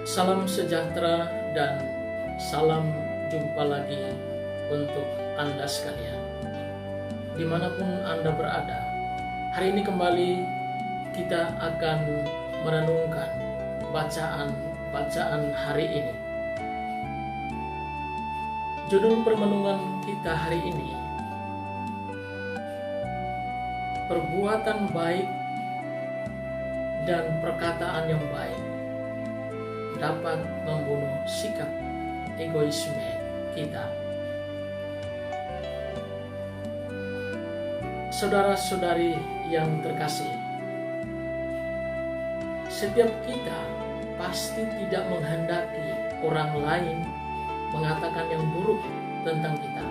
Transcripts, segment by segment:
Salam sejahtera dan salam jumpa lagi untuk Anda sekalian. Dimanapun Anda berada, hari ini kembali kita akan merenungkan bacaan hari ini. Judul permenungan kita hari ini, perbuatan baik dan perkataan yang baik dapat membunuh sikap egoisme kita. Saudara-saudari yang terkasih, setiap kita pasti tidak menghendaki orang lain mengatakan yang buruk tentang kita.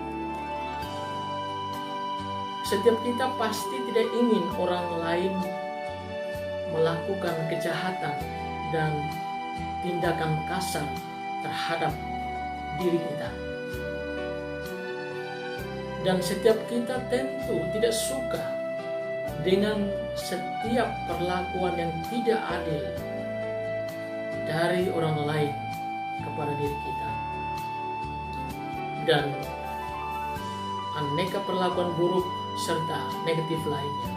Setiap kita pasti tidak ingin orang lain melakukan kejahatan dan tindakan kasar terhadap diri kita. Dan setiap kita tentu tidak suka dengan setiap perlakuan yang tidak adil dari orang lain kepada diri kita. Dan aneka perlakuan buruk serta negatif lainnya.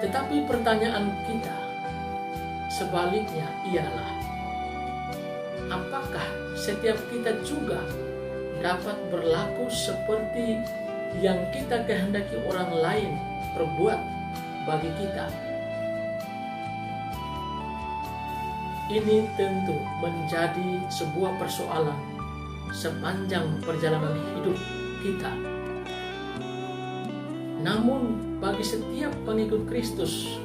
Tetapi pertanyaan kita sebaliknya ialah, apakah setiap kita juga dapat berlaku seperti yang kita kehendaki orang lain perbuat bagi kita? Ini tentu menjadi sebuah persoalan sepanjang perjalanan hidup kita. Namun bagi setiap pengikut Kristus,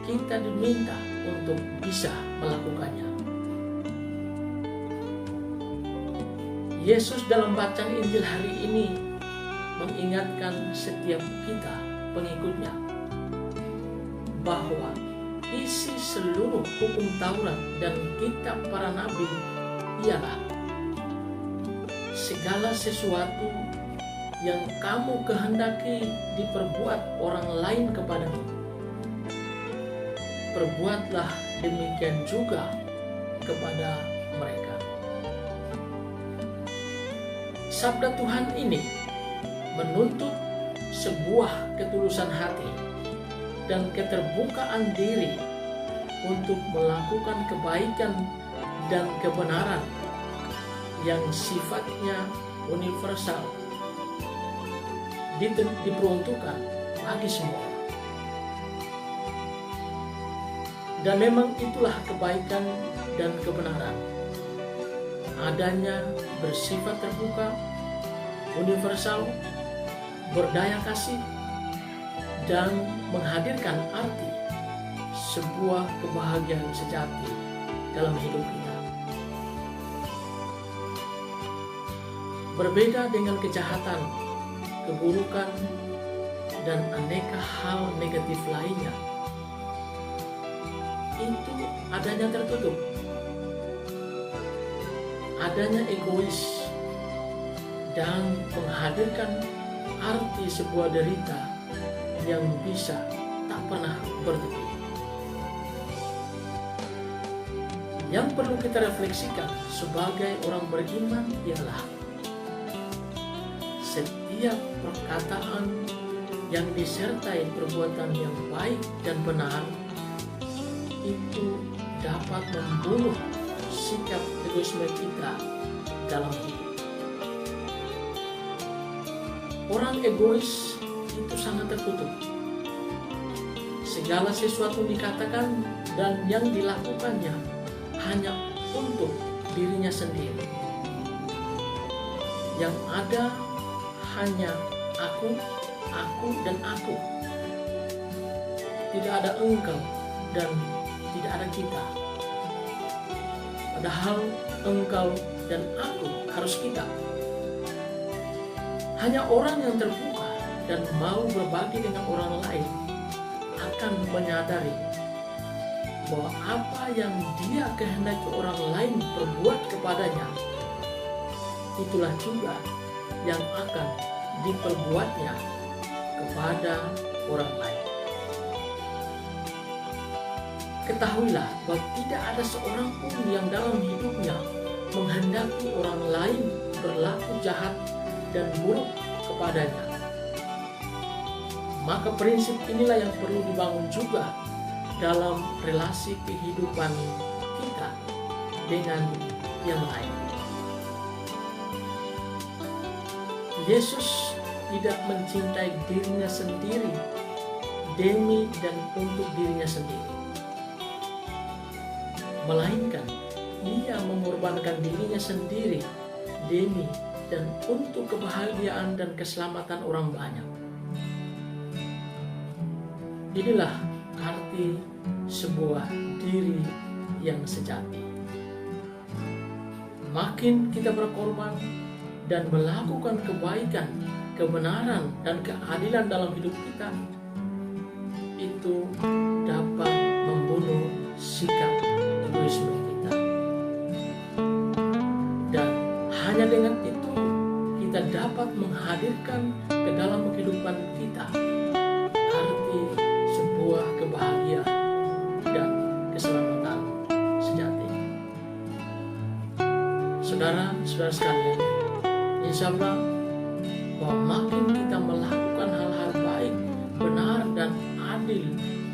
kita diminta untuk bisa melakukannya. Yesus dalam bacaan Injil hari ini mengingatkan setiap kita pengikutnya bahwa isi seluruh hukum Taurat dan kitab para nabi ialah segala sesuatu yang kamu kehendaki diperbuat orang lain kepadamu, perbuatlah demikian juga kepada mereka. Sabda Tuhan ini menuntut sebuah ketulusan hati dan keterbukaan diri untuk melakukan kebaikan dan kebenaran yang sifatnya universal, diperuntukkan bagi semua. Dan memang itulah kebaikan dan kebenaran, adanya bersifat terbuka, universal, berdaya kasih, dan menghadirkan arti sebuah kebahagiaan sejati dalam hidup kita. Berbeda dengan kejahatan, keburukan, dan aneka hal negatif lainnya, itu adanya tertutup, adanya egois, dan menghadirkan arti sebuah derita yang bisa tak pernah berhenti. Yang perlu kita refleksikan sebagai orang beriman ialah setiap perkataan yang disertai perbuatan yang baik dan benar itu dapat membunuh sikap egoisme kita dalam hidup. Orang egois itu sangat tertutup. Segala sesuatu dikatakan dan yang dilakukannya hanya untuk dirinya sendiri. Yang ada hanya aku, dan aku. Tidak ada engkau dan tidak ada kita. Padahal engkau dan aku harus kita. Hanya orang yang terbuka dan mau berbagi dengan orang lain akan menyadari bahwa apa yang dia kehendaki orang lain perbuat kepadanya, itulah juga yang akan diperbuatnya kepada orang lain. ketahuilah bahwa tidak ada seorang pun yang dalam hidupnya menghendaki orang lain berlaku jahat dan buruk kepadanya. Maka prinsip inilah yang perlu dibangun juga dalam relasi kehidupan kita dengan yang lain. Yesus tidak mencintai dirinya sendiri demi dan untuk dirinya sendiri, melainkan Ia mengorbankan dirinya sendiri demi dan untuk kebahagiaan dan keselamatan orang banyak. Inilah arti sebuah diri yang sejati. Makin kita berkorban dan melakukan kebaikan, kebenaran, dan keadilan dalam hidup kita, itu dapat membunuh sikap egoisme kita. Dan hanya dengan itu kita dapat menghadirkan ke dalam kehidupan kita arti sebuah kebahagiaan dan keselamatan sejati. Saudara-saudara sekalian, insya Allah bahwa makin kita melakukan hal-hal baik, benar, dan adil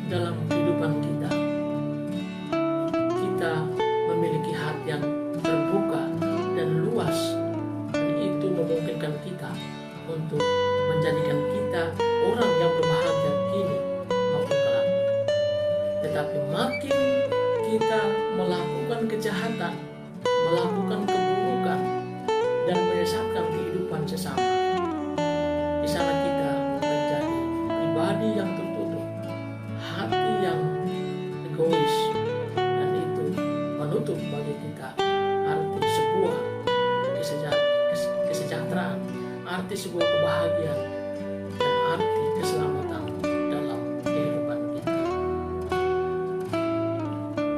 dalam kehidupan kita, kita memiliki hati yang terbuka dan luas, dan itu memungkinkan kita untuk menjadikan kita orang yang berbahagia kini maupun kelak. Tetapi makin kita melakukan kejahatan, melakukan keburukan, dan menyesatkan kehidupan sesama, di sana kita menjadi pribadi yang tertutup, hati yang egois, dan itu menutup bagi kita arti sebuah kesejahteraan, arti sebuah kebahagiaan, dan arti keselamatan dalam kehidupan kita.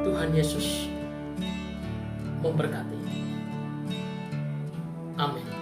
Tuhan Yesus memberkati. Amin.